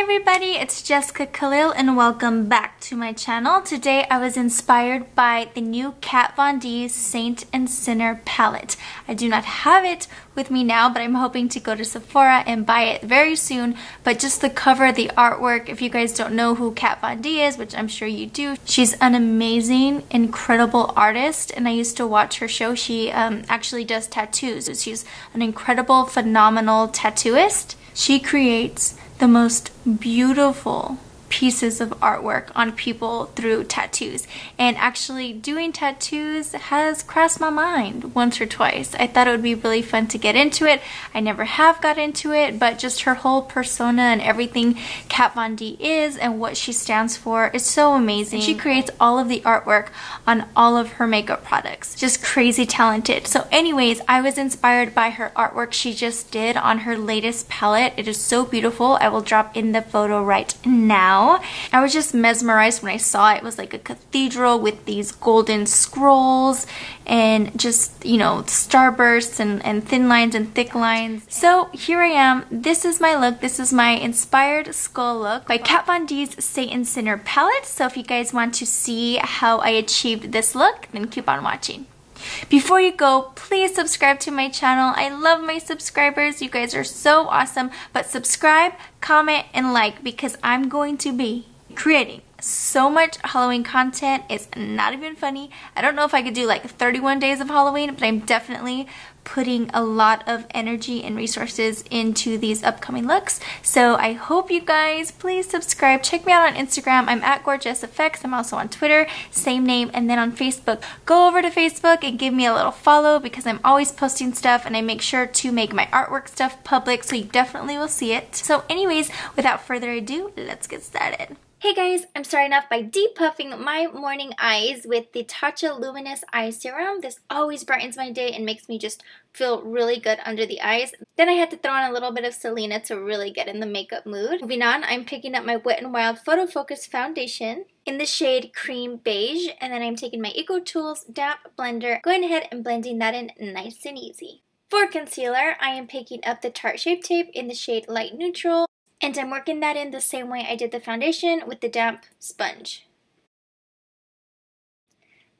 everybody, it's Jessica Kalil and welcome back to my channel. Today I was inspired by the new Kat Von D's Saint and Sinner palette. I do not have it with me now, but I'm hoping to go to Sephora and buy it very soon. But just the cover, the artwork, if you guys don't know who Kat Von D is, which I'm sure you do, she's an amazing, incredible artist, and I used to watch her show. She actually does tattoos. She's an incredible, phenomenal tattooist. She creates the most beautiful pieces of artwork on people through tattoos, and actually doing tattoos has crossed my mind once or twice. I thought it would be really fun to get into it. I never have got into it, but just her whole persona and everything Kat Von D is and what she stands for is so amazing. And she creates all of the artwork on all of her makeup products. Just crazy talented. So anyways, I was inspired by her artwork she just did on her latest palette. It is so beautiful. I will drop in the photo right now. I was just mesmerized when I saw it. It was like a cathedral with these golden scrolls and just, you know, starbursts and thin lines and thick lines. So here I am. This is my look. This is my inspired skull look by Kat Von D's Saint and Sinner palette. So if you guys want to see how I achieved this look, then keep on watching. Before you go, please subscribe to my channel. I love my subscribers. You guys are so awesome. But subscribe, comment, and like, because I'm going to be creating so much Halloween content. It's not even funny. I don't know if I could do like 31 days of Halloween, but I'm definitely putting a lot of energy and resources into these upcoming looks. So I hope you guys please subscribe. Check me out on Instagram. I'm at GorgeousFX. I'm also on Twitter, same name, and then on Facebook. Go over to Facebook and give me a little follow because I'm always posting stuff and I make sure to make my artwork stuff public, so you definitely will see it. So anyways, without further ado, let's get started. Hey guys, I'm starting off by depuffing my morning eyes with the Tatcha Luminous Eye Serum. This always brightens my day and makes me just feel really good under the eyes. Then I had to throw on a little bit of Selena to really get in the makeup mood. Moving on, I'm picking up my Wet n Wild Photo Focus Foundation in the shade Cream Beige, and then I'm taking my Eco Tools Damp Blender, going ahead and blending that in nice and easy. For concealer, I am picking up the Tarte Shape Tape in the shade Light Neutral, and I'm working that in the same way I did the foundation with the damp sponge.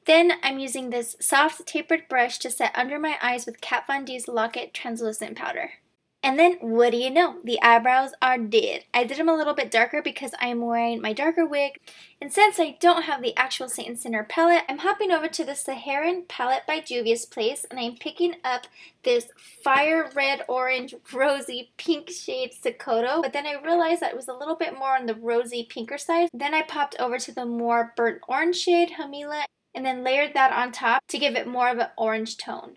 Then I'm using this soft tapered brush to set under my eyes with Kat Von D's Lock-It Translucent Powder. And then, what do you know? The eyebrows are did. I did them a little bit darker because I am wearing my darker wig. And since I don't have the actual Saint and Sinner palette, I'm hopping over to the Saharan palette by Juvias Place, and I'm picking up this fire red, orange, rosy, pink shade Sokoto. But then I realized that it was a little bit more on the rosy, pinker side. Then I popped over to the more burnt orange shade, Hamila, and then layered that on top to give it more of an orange tone.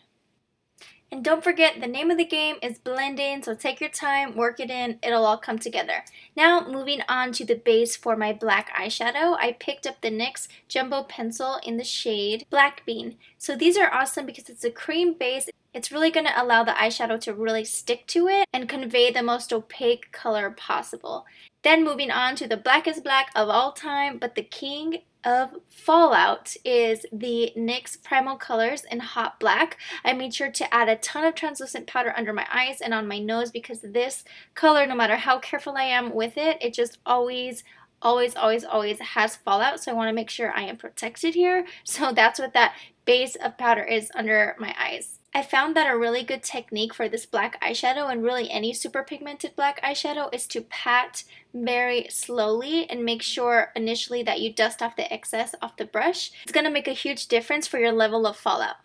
And don't forget, the name of the game is blending, so take your time, work it in, it'll all come together. Now, moving on to the base for my black eyeshadow, I picked up the NYX Jumbo Pencil in the shade Black Bean. So these are awesome because it's a cream base. It's really going to allow the eyeshadow to really stick to it and convey the most opaque color possible. Then moving on to the blackest black of all time, but the king of Fallout is the NYX Primal colors in Hot Black. I made sure to add a ton of translucent powder under my eyes and on my nose because this color, no matter how careful I am with it, it just always has fallout, so I want to make sure I am protected here. So that's what that base of powder is under my eyes. I found that a really good technique for this black eyeshadow, and really any super pigmented black eyeshadow, is to pat very slowly and make sure initially that you dust off the excess off the brush. It's going to make a huge difference for your level of fallout.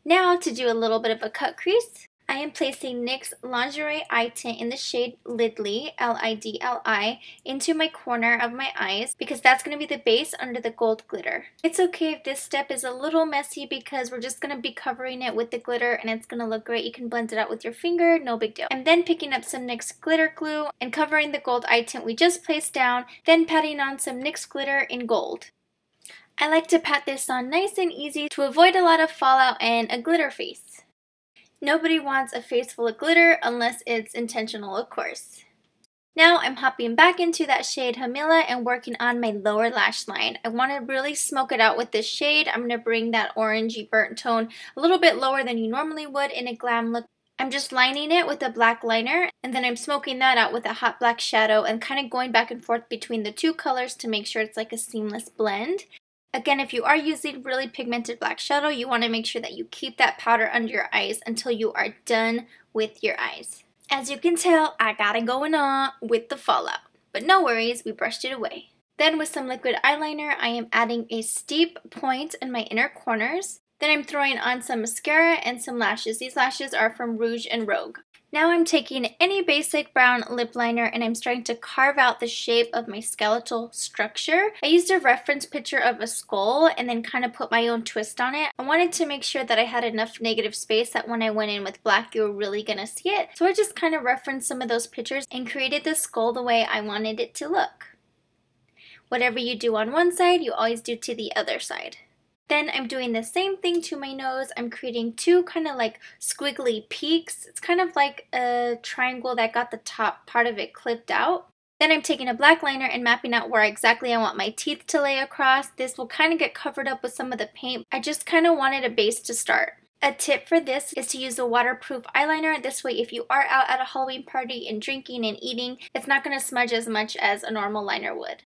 Now to do a little bit of a cut crease, I am placing NYX Lingerie Eye Tint in the shade Lidli, L-I-D-L-I, into my corner of my eyes because that's going to be the base under the gold glitter. It's okay if this step is a little messy because we're just going to be covering it with the glitter and it's going to look great. You can blend it out with your finger, no big deal. I'm then picking up some NYX glitter glue and covering the gold eye tint we just placed down, then patting on some NYX glitter in gold. I like to pat this on nice and easy to avoid a lot of fallout and a glitter face. Nobody wants a face full of glitter unless it's intentional, of course. Now I'm hopping back into that shade Hamila and working on my lower lash line. I want to really smoke it out with this shade. I'm going to bring that orangey burnt tone a little bit lower than you normally would in a glam look. I'm just lining it with a black liner, and then I'm smoking that out with a hot black shadow and kind of going back and forth between the two colors to make sure it's like a seamless blend. Again, if you are using really pigmented black shadow, you want to make sure that you keep that powder under your eyes until you are done with your eyes. As you can tell, I got it going on with the fallout, but no worries, we brushed it away. Then with some liquid eyeliner, I am adding a steep point in my inner corners. Then I'm throwing on some mascara and some lashes. These lashes are from Rouge and Rouge. Now I'm taking any basic brown lip liner and I'm starting to carve out the shape of my skeletal structure. I used a reference picture of a skull and then kind of put my own twist on it. I wanted to make sure that I had enough negative space that when I went in with black, you were really gonna see it. So I just kind of referenced some of those pictures and created the skull the way I wanted it to look. Whatever you do on one side, you always do to the other side. Then I'm doing the same thing to my nose. I'm creating two kind of like squiggly peaks. It's kind of like a triangle that got the top part of it clipped out. Then I'm taking a black liner and mapping out where exactly I want my teeth to lay across. This will kind of get covered up with some of the paint. I just kind of wanted a base to start. A tip for this is to use a waterproof eyeliner. This way, if you are out at a Halloween party and drinking and eating, it's not going to smudge as much as a normal liner would.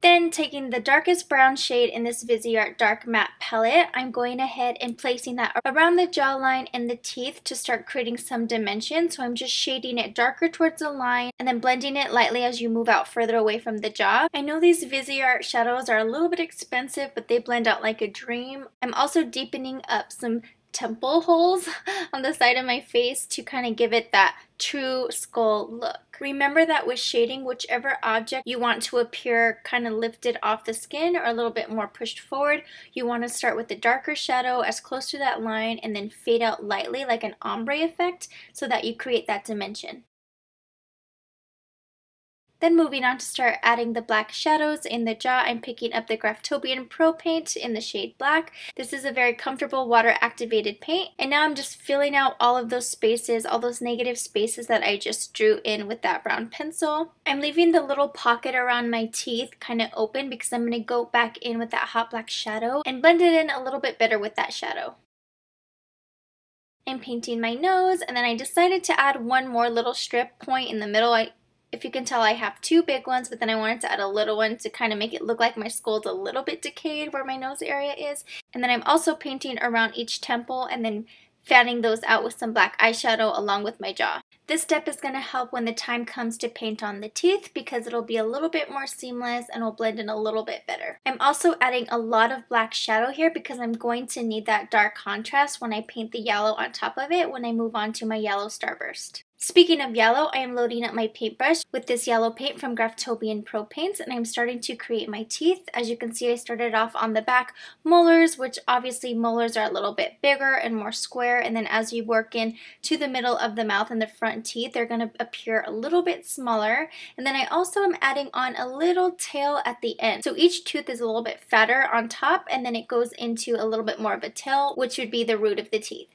Then taking the darkest brown shade in this ViseArt Dark Matte Palette, I'm going ahead and placing that around the jawline and the teeth to start creating some dimension. So I'm just shading it darker towards the line and then blending it lightly as you move out further away from the jaw. I know these ViseArt shadows are a little bit expensive, but they blend out like a dream. I'm also deepening up some temple holes on the side of my face to kind of give it that true skull look. Remember that with shading, whichever object you want to appear kind of lifted off the skin or a little bit more pushed forward, you want to start with the darker shadow as close to that line and then fade out lightly like an ombre effect so that you create that dimension. Then moving on to start adding the black shadows in the jaw, I'm picking up the Graftobian Pro Paint in the shade Black. This is a very comfortable water activated paint. And now I'm just filling out all of those spaces, all those negative spaces that I just drew in with that brown pencil. I'm leaving the little pocket around my teeth kind of open because I'm going to go back in with that hot black shadow and blend it in a little bit better with that shadow. I'm painting my nose and then I decided to add one more little strip point in the middle. If you can tell, I have two big ones, but then I wanted to add a little one to kind of make it look like my skull's a little bit decayed where my nose area is. And then I'm also painting around each temple and then fanning those out with some black eyeshadow along with my jaw. This step is going to help when the time comes to paint on the teeth because it'll be a little bit more seamless and will blend in a little bit better. I'm also adding a lot of black shadow here because I'm going to need that dark contrast when I paint the yellow on top of it when I move on to my yellow starburst. Speaking of yellow, I am loading up my paintbrush with this yellow paint from Graftobian Pro Paints and I'm starting to create my teeth. As you can see, I started off on the back molars, which obviously molars are a little bit bigger and more square, and then as you work in to the middle of the mouth and the front teeth, they're going to appear a little bit smaller. And then I also am adding on a little tail at the end. So each tooth is a little bit fatter on top and then it goes into a little bit more of a tail, which would be the root of the teeth.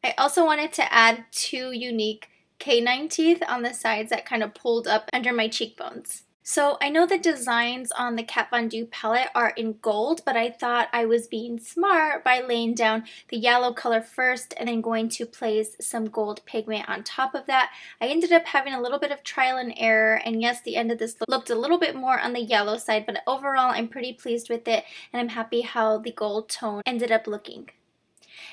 I also wanted to add two unique canine teeth on the sides that kind of pulled up under my cheekbones. So I know the designs on the Kat Von D palette are in gold, but I thought I was being smart by laying down the yellow color first and then going to place some gold pigment on top of that. I ended up having a little bit of trial and error, and yes, the end of this looked a little bit more on the yellow side, but overall I'm pretty pleased with it and I'm happy how the gold tone ended up looking.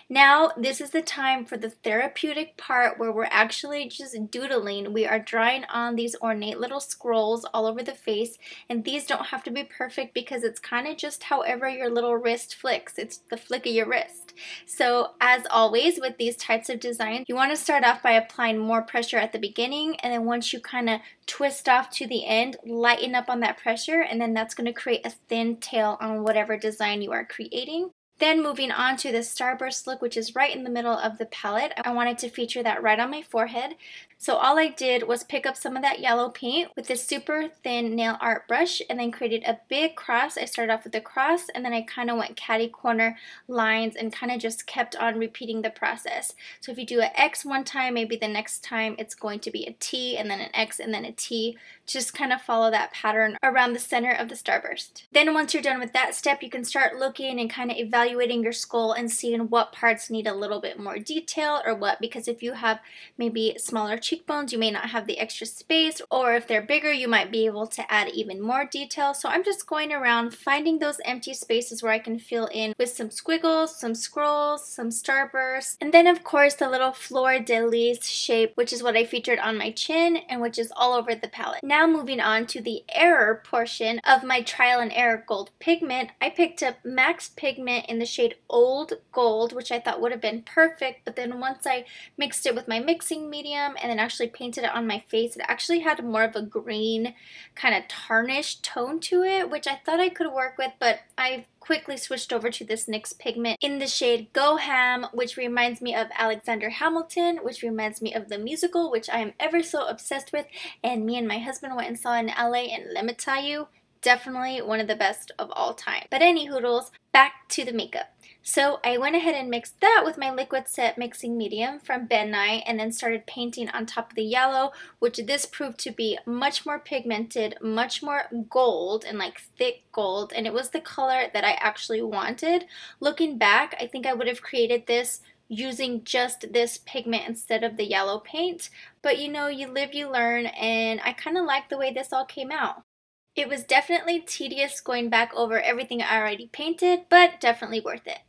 Now, this is the time for the therapeutic part where we're actually just doodling. We are drawing on these ornate little scrolls all over the face, and these don't have to be perfect because it's kind of just however your little wrist flicks. It's the flick of your wrist. So, as always with these types of designs, you want to start off by applying more pressure at the beginning, and then once you kind of twist off to the end, lighten up on that pressure, and then that's going to create a thin tail on whatever design you are creating. Then moving on to the starburst look, which is right in the middle of the palette. I wanted to feature that right on my forehead. So all I did was pick up some of that yellow paint with this super thin nail art brush and then created a big cross. I started off with a cross and then I kind of went catty corner lines and kind of just kept on repeating the process. So if you do an X one time, maybe the next time it's going to be a T and then an X and then a T. Just kind of follow that pattern around the center of the starburst. Then once you're done with that step, you can start looking and kind of evaluating evaluating your skull and seeing what parts need a little bit more detail or what, because if you have maybe smaller cheekbones, you may not have the extra space, or if they're bigger, you might be able to add even more detail. So I'm just going around finding those empty spaces where I can fill in with some squiggles, some scrolls, some starbursts, and then of course the little fleur de lis shape, which is what I featured on my chin and which is all over the palette. Now moving on to the error portion of my trial and error gold pigment, I picked up Max Pigment in the shade Old Gold, which I thought would have been perfect, but then once I mixed it with my mixing medium and then actually painted it on my face, it actually had more of a green kind of tarnished tone to it, which I thought I could work with, but I quickly switched over to this NYX pigment in the shade H.A.M, which reminds me of Alexander Hamilton, which reminds me of the musical, which I am ever so obsessed with, and me and my husband went and saw in LA, and let me tell you, definitely one of the best of all time. But any hoodles, back to the makeup. So I went ahead and mixed that with my liquid set mixing medium from Ben Nye and then started painting on top of the yellow, which this proved to be much more pigmented, much more gold and like thick gold, and it was the color that I actually wanted. Looking back, I think I would have created this using just this pigment instead of the yellow paint, but you know, you live, you learn, and I kind of like the way this all came out. It was definitely tedious going back over everything I already painted, but definitely worth it.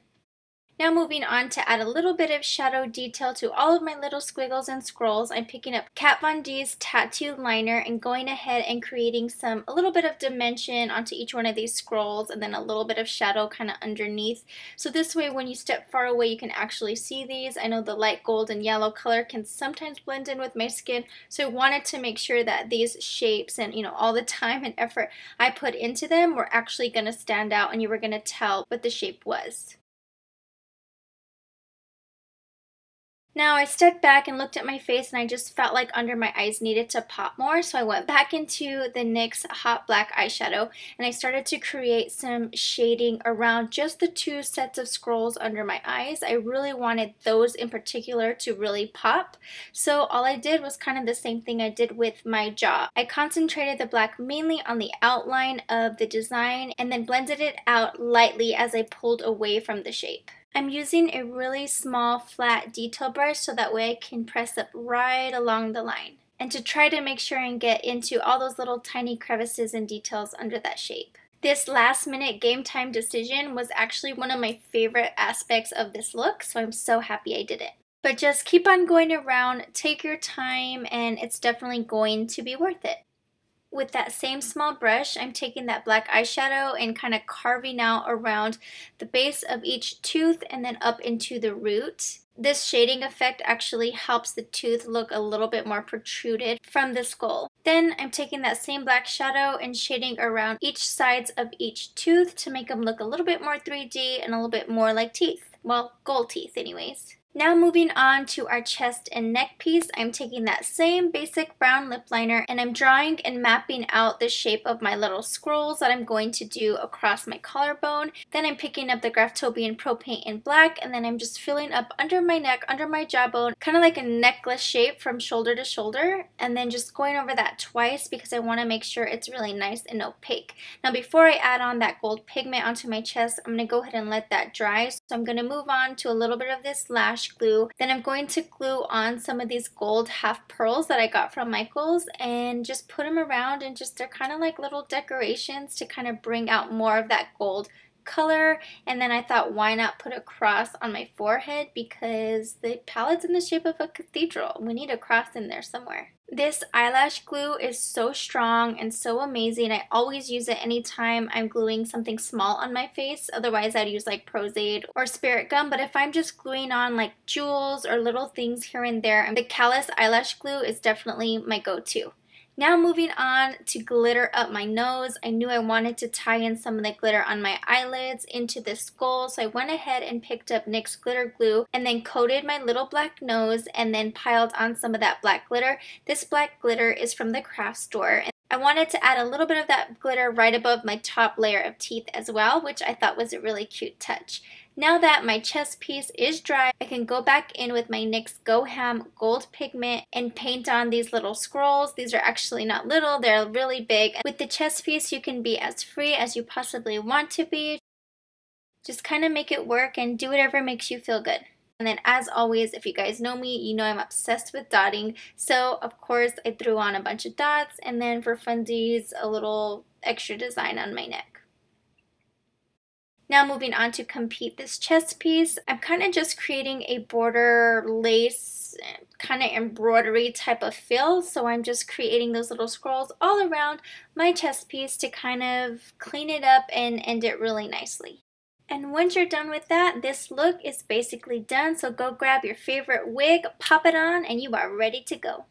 Now moving on to add a little bit of shadow detail to all of my little squiggles and scrolls, I'm picking up Kat Von D's Tattoo Liner and going ahead and creating a little bit of dimension onto each one of these scrolls and then a little bit of shadow kind of underneath. So this way when you step far away you can actually see these. I know the light gold and yellow color can sometimes blend in with my skin, so I wanted to make sure that these shapes and all the time and effort I put into them were actually going to stand out and you were going to tell what the shape was. Now I stepped back and looked at my face and I just felt like under my eyes needed to pop more, so I went back into the NYX Hot Black eyeshadow and I started to create some shading around just the two sets of scrolls under my eyes. I really wanted those in particular to really pop, so all I did was kind of the same thing I did with my jaw. I concentrated the black mainly on the outline of the design and then blended it out lightly as I pulled away from the shape. I'm using a really small flat detail brush so that way I can press up right along the line and to try to make sure and get into all those little tiny crevices and details under that shape. This last minute game time decision was actually one of my favorite aspects of this look, so I'm so happy I did it. But just keep on going around, take your time, and it's definitely going to be worth it. With that same small brush, I'm taking that black eyeshadow and kind of carving out around the base of each tooth and then up into the root. This shading effect actually helps the tooth look a little bit more protruded from the skull. Then I'm taking that same black shadow and shading around each sides of each tooth to make them look a little bit more 3D and a little bit more like teeth. Well, gold teeth anyways. Now moving on to our chest and neck piece, I'm taking that same basic brown lip liner and I'm drawing and mapping out the shape of my little scrolls that I'm going to do across my collarbone. Then I'm picking up the Graftobian Pro Paint in black and then I'm just filling up under my neck, under my jawbone, kind of like a necklace shape from shoulder to shoulder, and then just going over that twice because I want to make sure it's really nice and opaque. Now before I add on that gold pigment onto my chest, I'm going to go ahead and let that dry. So I'm going to move on to a little bit of this lash glue. Then I'm going to glue on some of these gold half pearls that I got from Michaels and just put them around, and just they're kind of like little decorations to kind of bring out more of that gold color. And then I thought, why not put a cross on my forehead, because the palette's in the shape of a cathedral. We need a cross in there somewhere. This eyelash glue is so strong and so amazing. I always use it anytime I'm gluing something small on my face. Otherwise I'd use like Pros-Aide or Spirit Gum, but if I'm just gluing on like jewels or little things here and there, the callus eyelash glue is definitely my go-to. Now moving on to glitter up my nose. I knew I wanted to tie in some of the glitter on my eyelids into the skull, so I went ahead and picked up NYX glitter glue and then coated my little black nose and then piled on some of that black glitter. This black glitter is from the craft store. I wanted to add a little bit of that glitter right above my top layer of teeth as well, which I thought was a really cute touch. Now that my chest piece is dry, I can go back in with my NYX H.A.M gold pigment and paint on these little scrolls. These are actually not little, they're really big. With the chest piece, you can be as free as you possibly want to be. Just kind of make it work and do whatever makes you feel good. And then as always, if you guys know me, you know I'm obsessed with dotting. So of course I threw on a bunch of dots, and then for funsies, a little extra design on my neck. Now moving on to complete this chest piece, I'm kind of just creating a border lace, kind of embroidery type of feel. So I'm just creating those little scrolls all around my chest piece to kind of clean it up and end it really nicely. And once you're done with that, this look is basically done. So go grab your favorite wig, pop it on, and you are ready to go.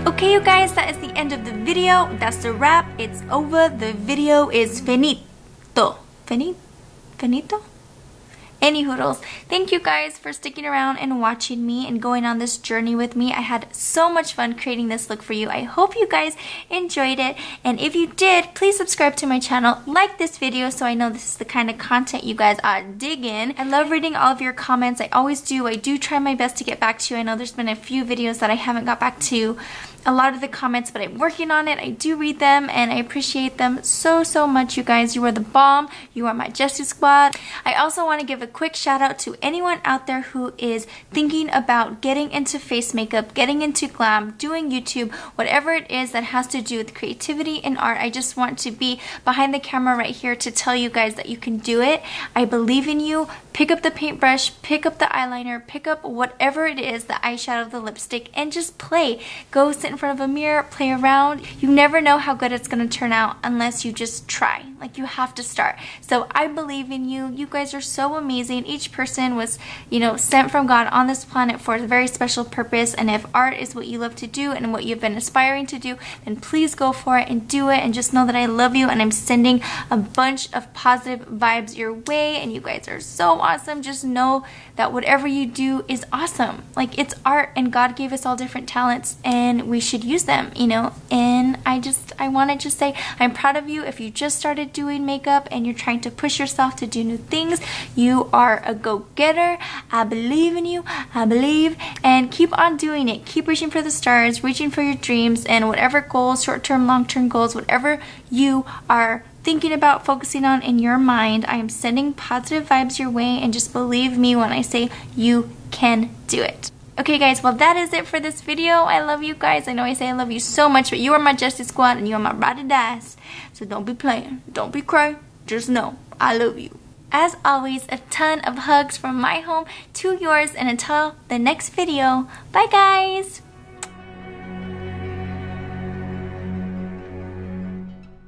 Okay, you guys, that is the end of the video. That's the wrap. It's over. The video is finito. Finito? Any hoodles. Thank you guys for sticking around and watching me and going on this journey with me. I had so much fun creating this look for you. I hope you guys enjoyed it. And if you did, please subscribe to my channel. Like this video so I know this is the kind of content you guys are digging. I love reading all of your comments. I always do. I do try my best to get back to you. I know there's been a few videos that I haven't got back to a lot of the comments, but I'm working on it. I do read them and I appreciate them so much, you guys. You are the bomb. You are my Justice Squad. I also want to give a quick shout out to anyone out there who is thinking about getting into face makeup, getting into glam, doing YouTube, whatever it is that has to do with creativity and art. I just want to be behind the camera right here to tell you guys that you can do it. I believe in you. Pick up the paintbrush, pick up the eyeliner, pick up whatever it is, the eyeshadow, the lipstick, and just play. Go sit in front of a mirror, play around. You never know how good it's going to turn out unless you just try. Like, you have to start. So I believe in you. You guys are so amazing. Each person was, you know, sent from God on this planet for a very special purpose. And if art is what you love to do and what you've been aspiring to do, then please go for it and do it. And just know that I love you and I'm sending a bunch of positive vibes your way. And you guys are so awesome. Just know that whatever you do is awesome. Like, it's art and God gave us all different talents and we should use them, you know. And I want to just say I'm proud of you. If you just started doing makeup and you're trying to push yourself to do new things, you are a go-getter. I believe in you. I believe, and keep on doing it. Keep reaching for the stars, reaching for your dreams, and whatever goals, short-term, long-term goals, whatever you are thinking about focusing on in your mind, I am sending positive vibes your way, and just believe me when I say you can do it. Okay guys, well that is it for this video. I love you guys. I know I say I love you so much, but you are my Justice Squad and you are my ride or dies. So don't be playing. Don't be crying. Just know I love you. As always, a ton of hugs from my home to yours, and until the next video, bye guys!